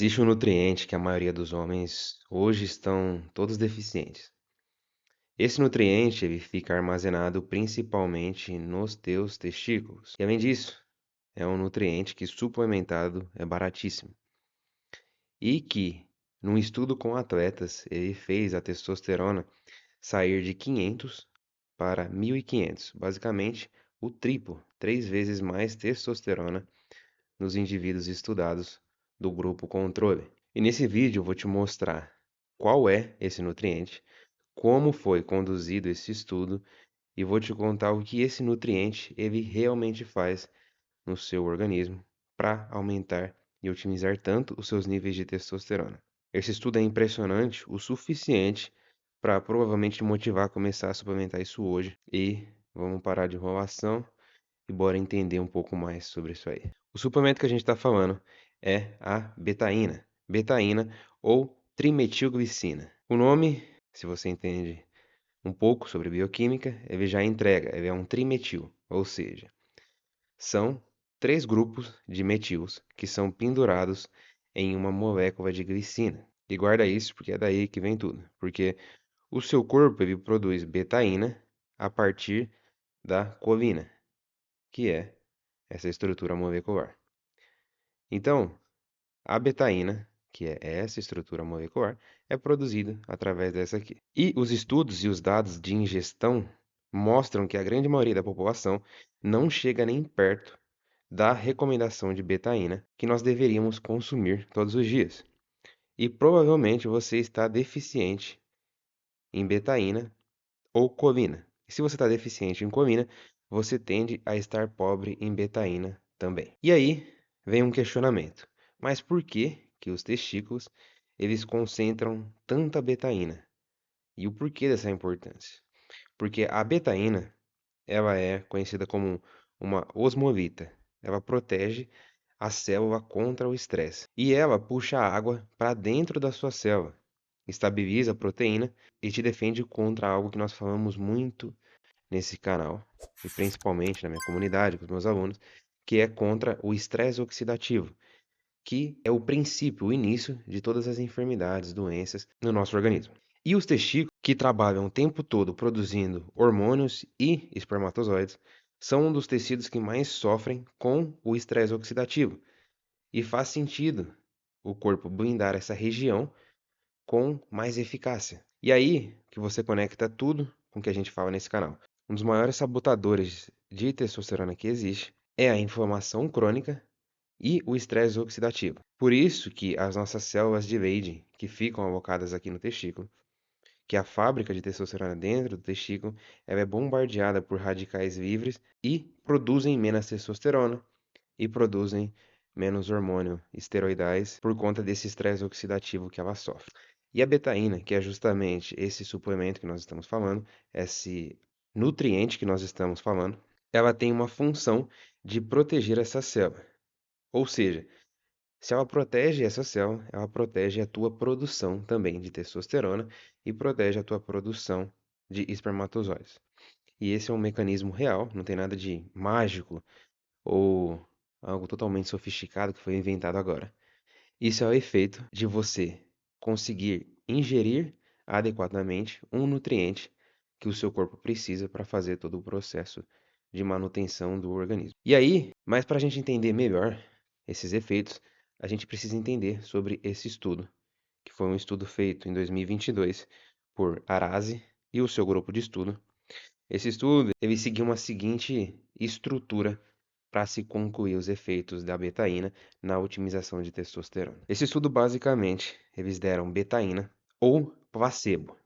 Existe um nutriente que a maioria dos homens hoje estão todos deficientes. Esse nutriente ele fica armazenado principalmente nos teus testículos. E além disso, é um nutriente que suplementado é baratíssimo. E que, num estudo com atletas, ele fez a testosterona sair de 500 para 1.500, basicamente o triplo, 3 vezes mais testosterona nos indivíduos estudados do grupo controle. E nesse vídeo eu vou te mostrar qual é esse nutriente, como foi conduzido esse estudo e vou te contar o que esse nutriente ele realmente faz no seu organismo para aumentar e otimizar tanto os seus níveis de testosterona. Esse estudo é impressionante o suficiente para provavelmente te motivar a começar a suplementar isso hoje. E vamos parar de enrolação e bora entender um pouco mais sobre isso aí. O suplemento que a gente está falando é a betaína. Betaína ou trimetilglicina. O nome, se você entende um pouco sobre bioquímica, ele já entrega, ele é um trimetil, ou seja, são 3 grupos de metilos que são pendurados em uma molécula de glicina. E guarda isso porque é daí que vem tudo. Porque o seu corpo ele produz betaína a partir da colina, que é essa estrutura molecular. Então, a betaína, que é essa estrutura molecular, é produzida através dessa aqui. E os estudos e os dados de ingestão mostram que a grande maioria da população não chega nem perto da recomendação de betaína que nós deveríamos consumir todos os dias. E provavelmente você está deficiente em betaína ou colina. E se você está deficiente em colina, você tende a estar pobre em betaína também. E aí vem um questionamento. Mas por que que os testículos eles concentram tanta betaína? E o porquê dessa importância? Porque a betaína, ela é conhecida como uma osmolita. Ela protege a célula contra o estresse. E ela puxa a água para dentro da sua célula, estabiliza a proteína e te defende contra algo que nós falamos muito nesse canal, e principalmente na minha comunidade, com os meus alunos, que é contra o estresse oxidativo, que é o princípio, o início de todas as enfermidades, doenças no nosso organismo. E os testículos, que trabalham o tempo todo produzindo hormônios e espermatozoides, são um dos tecidos que mais sofrem com o estresse oxidativo. E faz sentido o corpo blindar essa região com mais eficácia. E aí que você conecta tudo com o que a gente fala nesse canal. Um dos maiores sabotadores de testosterona que existe é a inflamação crônica e o estresse oxidativo. Por isso que as nossas células de Leydig, que ficam alocadas aqui no testículo, que é a fábrica de testosterona dentro do testículo, ela é bombardeada por radicais livres e produzem menos testosterona e produzem menos hormônio esteroidais por conta desse estresse oxidativo que ela sofre. E a betaína, que é justamente esse suplemento que nós estamos falando, esse nutriente que nós estamos falando, ela tem uma função de proteger essa célula. Ou seja, se ela protege essa célula, ela protege a tua produção também de testosterona e protege a tua produção de espermatozoides. E esse é um mecanismo real, não tem nada de mágico ou algo totalmente sofisticado que foi inventado agora. Isso é o efeito de você conseguir ingerir adequadamente um nutriente que o seu corpo precisa para fazer todo o processo de manutenção do organismo. E aí, mas para a gente entender melhor esses efeitos, a gente precisa entender sobre esse estudo, que foi um estudo feito em 2022 por Arase e o seu grupo de estudo. Esse estudo, ele seguiu uma seguinte estrutura para se concluir os efeitos da betaína na otimização de testosterona. Esse estudo, basicamente, eles deram betaína ou placebo.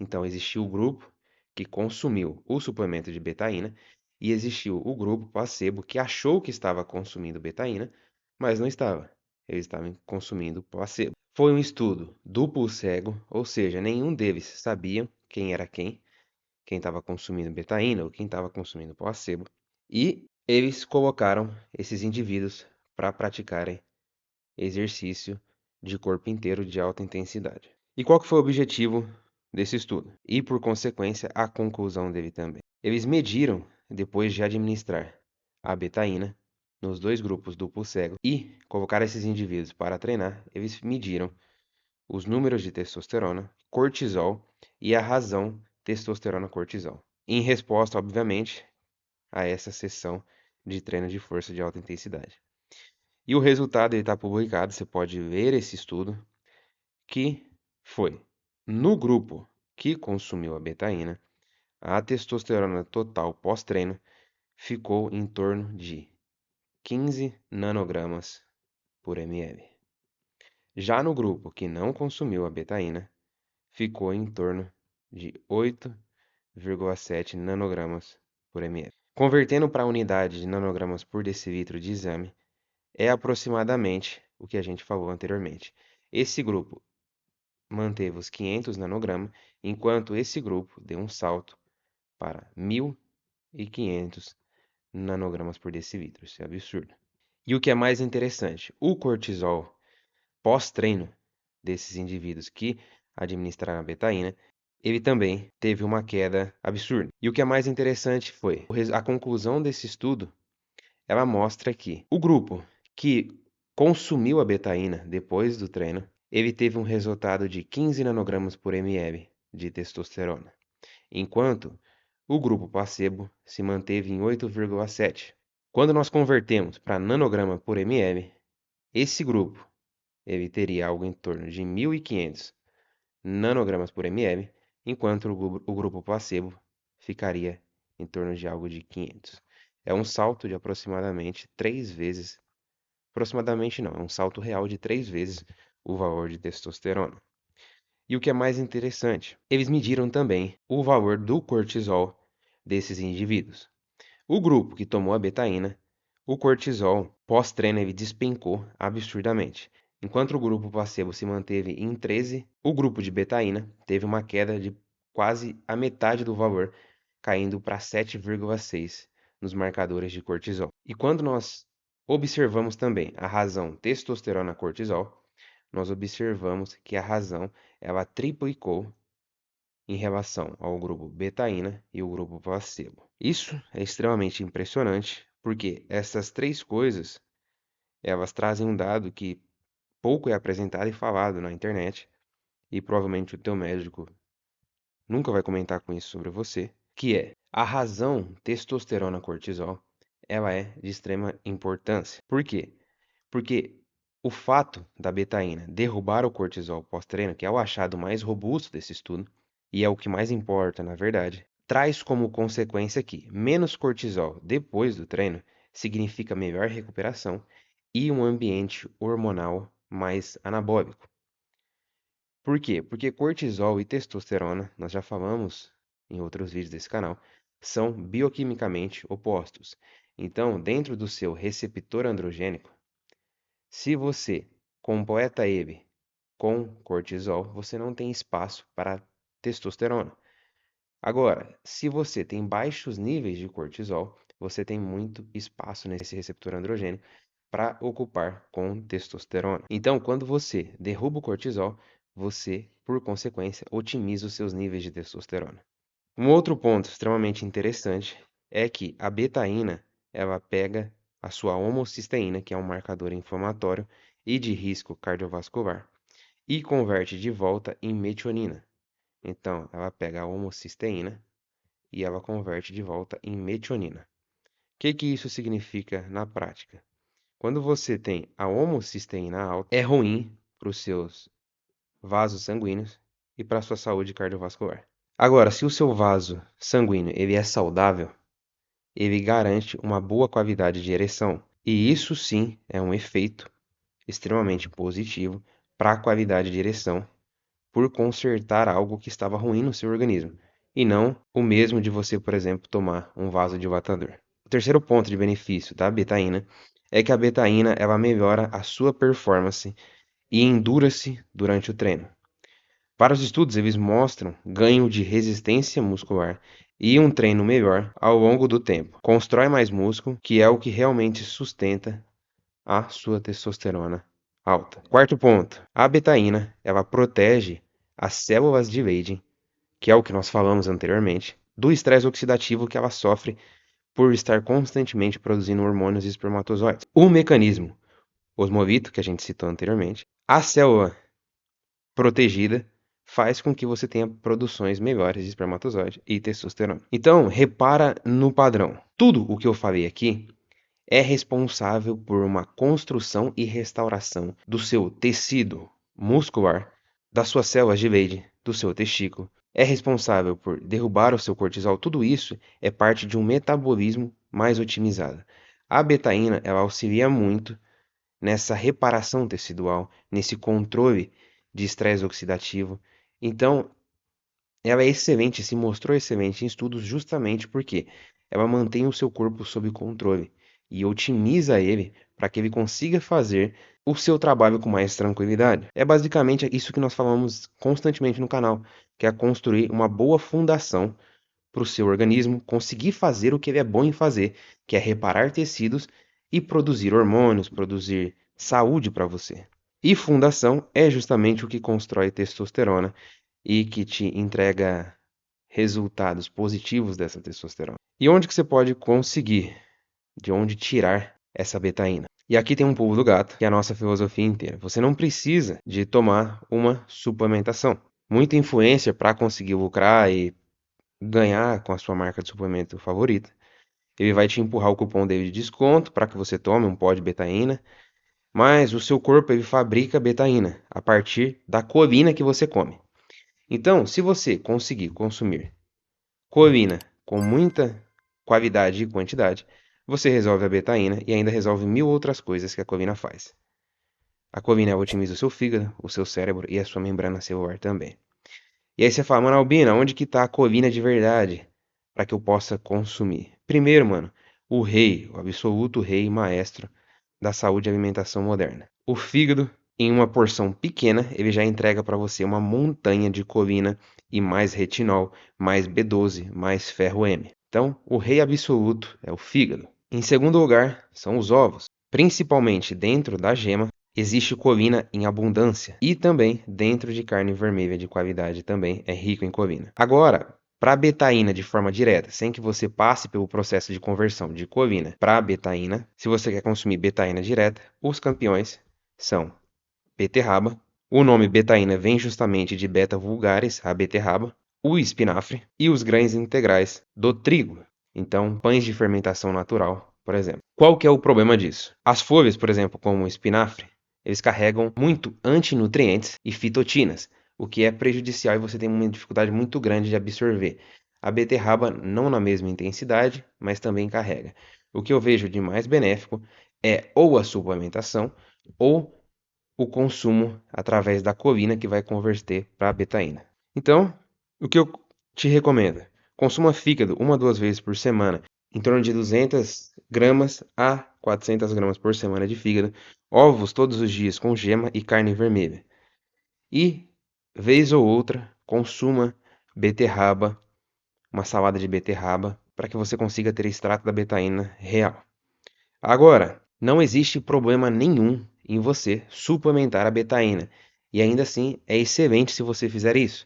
Então, existiu o grupo que consumiu o suplemento de betaína e existiu o grupo placebo que achou que estava consumindo betaína, mas não estava. Eles estavam consumindo placebo. Foi um estudo duplo cego, ou seja, nenhum deles sabia quem era quem estava consumindo betaína ou quem estava consumindo placebo. E eles colocaram esses indivíduos para praticarem exercício de corpo inteiro de alta intensidade. E qual que foi o objetivo desse estudo? E, por consequência, a conclusão dele também. Eles mediram, depois de administrar a betaína, nos dois grupos duplo cego e colocaram esses indivíduos para treinar, eles mediram os números de testosterona, cortisol e a razão testosterona-cortisol. Em resposta, obviamente, a essa sessão de treino de força de alta intensidade. E o resultado está publicado, você pode ver esse estudo, que foi no grupo que consumiu a betaína, a testosterona total pós-treino ficou em torno de 15 nanogramas por ml. Já no grupo que não consumiu a betaína, ficou em torno de 8,7 nanogramas por ml. Convertendo para a unidade de nanogramas por decilitro de exame, é aproximadamente o que a gente falou anteriormente. Esse grupo manteve os 500 nanogramas, enquanto esse grupo deu um salto para 1.500 nanogramas por decilitro. Isso é absurdo. E o que é mais interessante, o cortisol pós-treino desses indivíduos que administraram a betaína, ele também teve uma queda absurda. E o que é mais interessante foi a conclusão desse estudo, ela mostra que o grupo que consumiu a betaína depois do treino, ele teve um resultado de 15 nanogramas por ml de testosterona, enquanto o grupo placebo se manteve em 8,7. Quando nós convertemos para nanograma por ml, esse grupo ele teria algo em torno de 1.500 nanogramas por ml, enquanto o grupo placebo ficaria em torno de algo de 500. É um salto de aproximadamente 3 vezes, aproximadamente não, é um salto real de 3 vezes o valor de testosterona. E o que é mais interessante, eles mediram também o valor do cortisol desses indivíduos. O grupo que tomou a betaína, o cortisol pós-treino ele despencou absurdamente. Enquanto o grupo placebo se manteve em 13, o grupo de betaína teve uma queda de quase a metade do valor, caindo para 7,6 nos marcadores de cortisol. E quando nós observamos também a razão testosterona-cortisol, nós observamos que a razão ela triplicou em relação ao grupo betaína e o grupo placebo. Isso é extremamente impressionante, porque essas três coisas, elas trazem um dado que pouco é apresentado e falado na internet, e provavelmente o teu médico nunca vai comentar com isso sobre você, que é a razão testosterona-cortisol, ela é de extrema importância. Por quê? Porque o fato da betaína derrubar o cortisol pós-treino, que é o achado mais robusto desse estudo, e é o que mais importa, na verdade, traz como consequência que menos cortisol depois do treino significa melhor recuperação e um ambiente hormonal mais anabólico. Por quê? Porque cortisol e testosterona, nós já falamos em outros vídeos desse canal, são bioquimicamente opostos. Então, dentro do seu receptor androgênico, se você completa ele com cortisol, você não tem espaço para testosterona. Agora, se você tem baixos níveis de cortisol, você tem muito espaço nesse receptor androgênico para ocupar com testosterona. Então, quando você derruba o cortisol, você, por consequência, otimiza os seus níveis de testosterona. Um outro ponto extremamente interessante é que a betaína, ela pega a sua homocisteína, que é um marcador inflamatório e de risco cardiovascular, e converte de volta em metionina. Então, ela pega a homocisteína e ela converte de volta em metionina. O que isso significa na prática? Quando você tem a homocisteína alta, é ruim para os seus vasos sanguíneos e para a sua saúde cardiovascular. Agora, se o seu vaso sanguíneo ele é saudável, ele garante uma boa qualidade de ereção. E isso sim é um efeito extremamente positivo para a qualidade de ereção por consertar algo que estava ruim no seu organismo, e não o mesmo de você, por exemplo, tomar um vasodilatador. O terceiro ponto de benefício da betaína é que a betaína ela melhora a sua performance e endurance durante o treino. Para os estudos, eles mostram ganho de resistência muscular e um treino melhor ao longo do tempo. Constrói mais músculo, que é o que realmente sustenta a sua testosterona alta. Quarto ponto, a betaína, ela protege as células de Leydig, que é o que nós falamos anteriormente, do estresse oxidativo que ela sofre por estar constantemente produzindo hormônios e espermatozoides. O mecanismo osmovito, que a gente citou anteriormente, a célula protegida faz com que você tenha produções melhores de espermatozoide e testosterona. Então, repara no padrão. Tudo o que eu falei aqui é responsável por uma construção e restauração do seu tecido muscular, das suas células de Leydig, do seu testículo. É responsável por derrubar o seu cortisol. Tudo isso é parte de um metabolismo mais otimizado. A betaína, ela auxilia muito nessa reparação tecidual, nesse controle de estresse oxidativo. Então, ela é excelente, se mostrou excelente em estudos justamente porque ela mantém o seu corpo sob controle e otimiza ele para que ele consiga fazer o seu trabalho com mais tranquilidade. É basicamente isso que nós falamos constantemente no canal, que é construir uma boa fundação para o seu organismo conseguir fazer o que ele é bom em fazer, que é reparar tecidos e produzir hormônios, produzir saúde para você. E fundação é justamente o que constrói testosterona e que te entrega resultados positivos dessa testosterona. E onde que você pode conseguir? De onde tirar essa betaína? E aqui tem um pulo do gato, que é a nossa filosofia inteira. Você não precisa de tomar uma suplementação. Muita influência para conseguir lucrar e ganhar com a sua marca de suplemento favorita. Ele vai te empurrar o cupom dele de desconto para que você tome um pó de betaína. Mas o seu corpo ele fabrica betaína a partir da colina que você come. Então, se você conseguir consumir colina com muita qualidade e quantidade, você resolve a betaína e ainda resolve 1000 outras coisas que a colina faz. A colina otimiza o seu fígado, o seu cérebro e a sua membrana celular também. E aí você fala, mano, Albina, onde que tá a colina de verdade para que eu possa consumir? Primeiro, mano, o rei, o absoluto rei e maestro da saúde e alimentação moderna. O fígado, em uma porção pequena, ele já entrega para você uma montanha de colina e mais retinol, mais B12, mais ferro M. Então, o rei absoluto é o fígado. Em segundo lugar, são os ovos. Principalmente dentro da gema, existe colina em abundância. E também dentro de carne vermelha de qualidade também é rico em colina. Agora, para betaína de forma direta, sem que você passe pelo processo de conversão de colina para betaína, se você quer consumir betaína direta, os campeões são beterraba. O nome betaína vem justamente de beta vulgaris, a beterraba, o espinafre e os grãos integrais do trigo. Então, pães de fermentação natural, por exemplo. Qual que é o problema disso? As folhas, por exemplo, como o espinafre, eles carregam muito antinutrientes e fitotinas, o que é prejudicial e você tem uma dificuldade muito grande de absorver. A beterraba não na mesma intensidade, mas também carrega. O que eu vejo de mais benéfico é ou a suplementação ou o consumo através da colina que vai converter para a betaína. Então, o que eu te recomendo? Consuma fígado 1 a 2 vezes por semana, em torno de 200 gramas a 400 gramas por semana de fígado, ovos todos os dias com gema e carne vermelha. E, vez ou outra, consuma beterraba, uma salada de beterraba, para que você consiga ter extrato da betaína real. Agora, não existe problema nenhum em você suplementar a betaína, e ainda assim é excelente se você fizer isso.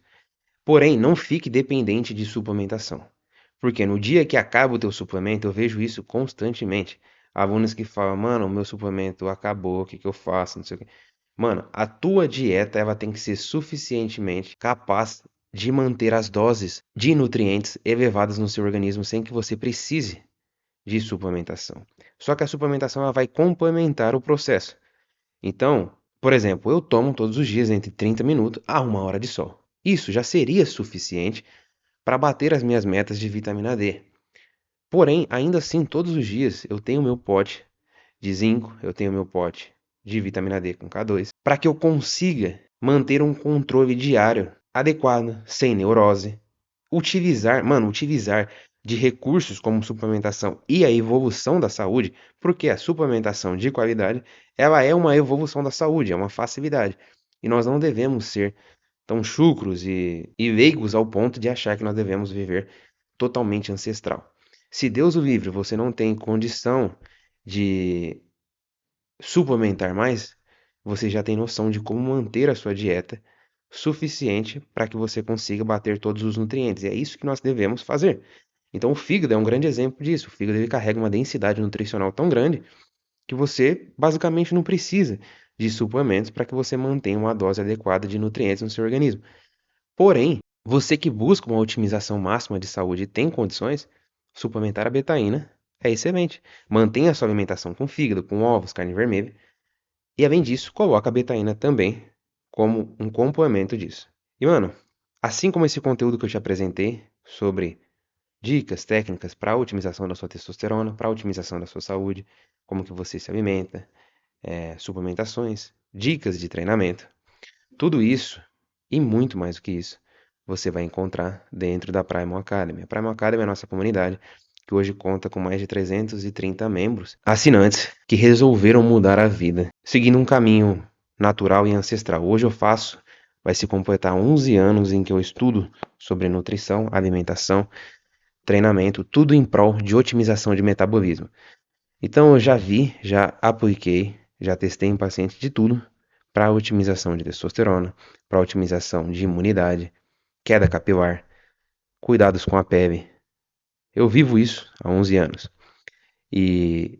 Porém, não fique dependente de suplementação. Porque no dia que acaba o teu suplemento, eu vejo isso constantemente. Alunos que falam, mano, o meu suplemento acabou, o que que eu faço, não sei o quê. Mano, a tua dieta ela tem que ser suficientemente capaz de manter as doses de nutrientes elevadas no seu organismo sem que você precise de suplementação. Só que a suplementação ela vai complementar o processo. Então, por exemplo, eu tomo todos os dias entre 30 minutos a 1 hora de sol. Isso já seria suficiente para bater as minhas metas de vitamina D. Porém, ainda assim, todos os dias eu tenho meu pote de zinco, eu tenho meu pote de vitamina D com K2, para que eu consiga manter um controle diário adequado, sem neurose. Utilizar de recursos como suplementação e a evolução da saúde, porque a suplementação de qualidade, ela é uma evolução da saúde, é uma facilidade. E nós não devemos ser tão chucros e leigos ao ponto de achar que nós devemos viver totalmente ancestral. Se Deus o livre, você não tem condição de suplementar mais, você já tem noção de como manter a sua dieta suficiente para que você consiga bater todos os nutrientes. E é isso que nós devemos fazer. Então o fígado é um grande exemplo disso. O fígado ele carrega uma densidade nutricional tão grande que você basicamente não precisa de suplementos para que você mantenha uma dose adequada de nutrientes no seu organismo. Porém, você que busca uma otimização máxima de saúde e tem condições, suplementar a betaína é excelente. Mantenha a sua alimentação com fígado, com ovos, carne vermelha. E além disso, coloca a betaína também como um complemento disso. E mano, assim como esse conteúdo que eu te apresentei sobre dicas, técnicas para a otimização da sua testosterona, para a otimização da sua saúde, como que você se alimenta, suplementações, dicas de treinamento, tudo isso e muito mais do que isso, você vai encontrar dentro da Primal Academy. A Primal Academy é a nossa comunidade que hoje conta com mais de 330 membros, assinantes que resolveram mudar a vida, seguindo um caminho natural e ancestral. Hoje eu faço, vai se completar 11 anos em que eu estudo sobre nutrição, alimentação, treinamento, tudo em prol de otimização de metabolismo. Então eu já vi, já apliquei, já testei em pacientes de tudo para otimização de testosterona, para otimização de imunidade, queda capilar, cuidados com a pele. Eu vivo isso há 11 anos. E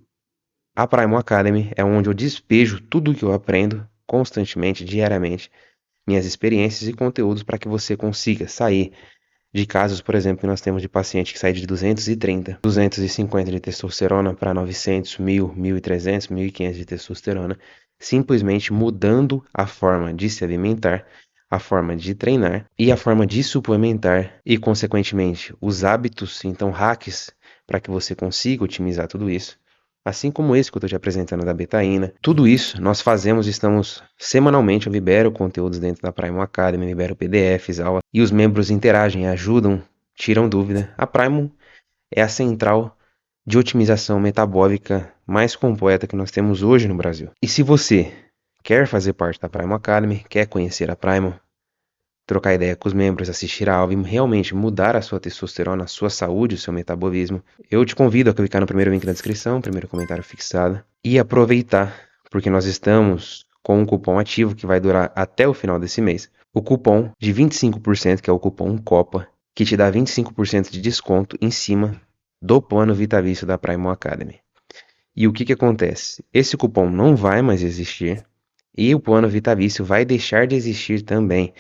a Primal Academy é onde eu despejo tudo o que eu aprendo constantemente, diariamente, minhas experiências e conteúdos para que você consiga sair de casos, por exemplo, que nós temos de paciente que sai de 230, 250 de testosterona para 900, 1000, 1300, 1500 de testosterona, simplesmente mudando a forma de se alimentar, a forma de treinar e a forma de suplementar e, consequentemente, os hábitos, então hacks, para que você consiga otimizar tudo isso. Assim como esse que eu estou te apresentando da betaína. Tudo isso nós fazemos, estamos semanalmente, eu libero conteúdos dentro da Primal Academy, libero PDFs, aulas, e os membros interagem, ajudam, tiram dúvida. A Primal é a central de otimização metabólica mais completa que nós temos hoje no Brasil. E se você quer fazer parte da Primal Academy, quer conhecer a Primal, trocar ideia com os membros, assistir a aula e realmente mudar a sua testosterona, a sua saúde, o seu metabolismo, eu te convido a clicar no primeiro link na descrição, primeiro comentário fixado, e aproveitar, porque nós estamos com um cupom ativo que vai durar até o final desse mês. O cupom de 25%, que é o cupom COPA, que te dá 25% de desconto em cima do plano vitalício da Primal Academy. E o que acontece? Esse cupom não vai mais existir e o plano vitalício vai deixar de existir também.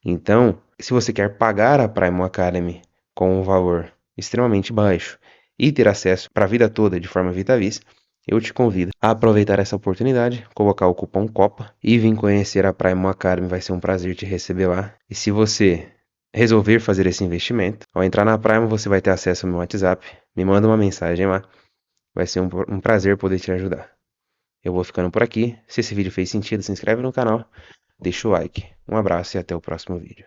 Então, se você quer pagar a Primal Academy com um valor extremamente baixo e ter acesso para a vida toda de forma vitalícia, eu te convido a aproveitar essa oportunidade, colocar o cupom COPA e vir conhecer a Primal Academy. Vai ser um prazer te receber lá. E se você resolver fazer esse investimento, ao entrar na Primal você vai ter acesso ao meu WhatsApp. Me manda uma mensagem lá. Vai ser um prazer poder te ajudar. Eu vou ficando por aqui. Se esse vídeo fez sentido, se inscreve no canal, deixa o like. Um abraço e até o próximo vídeo.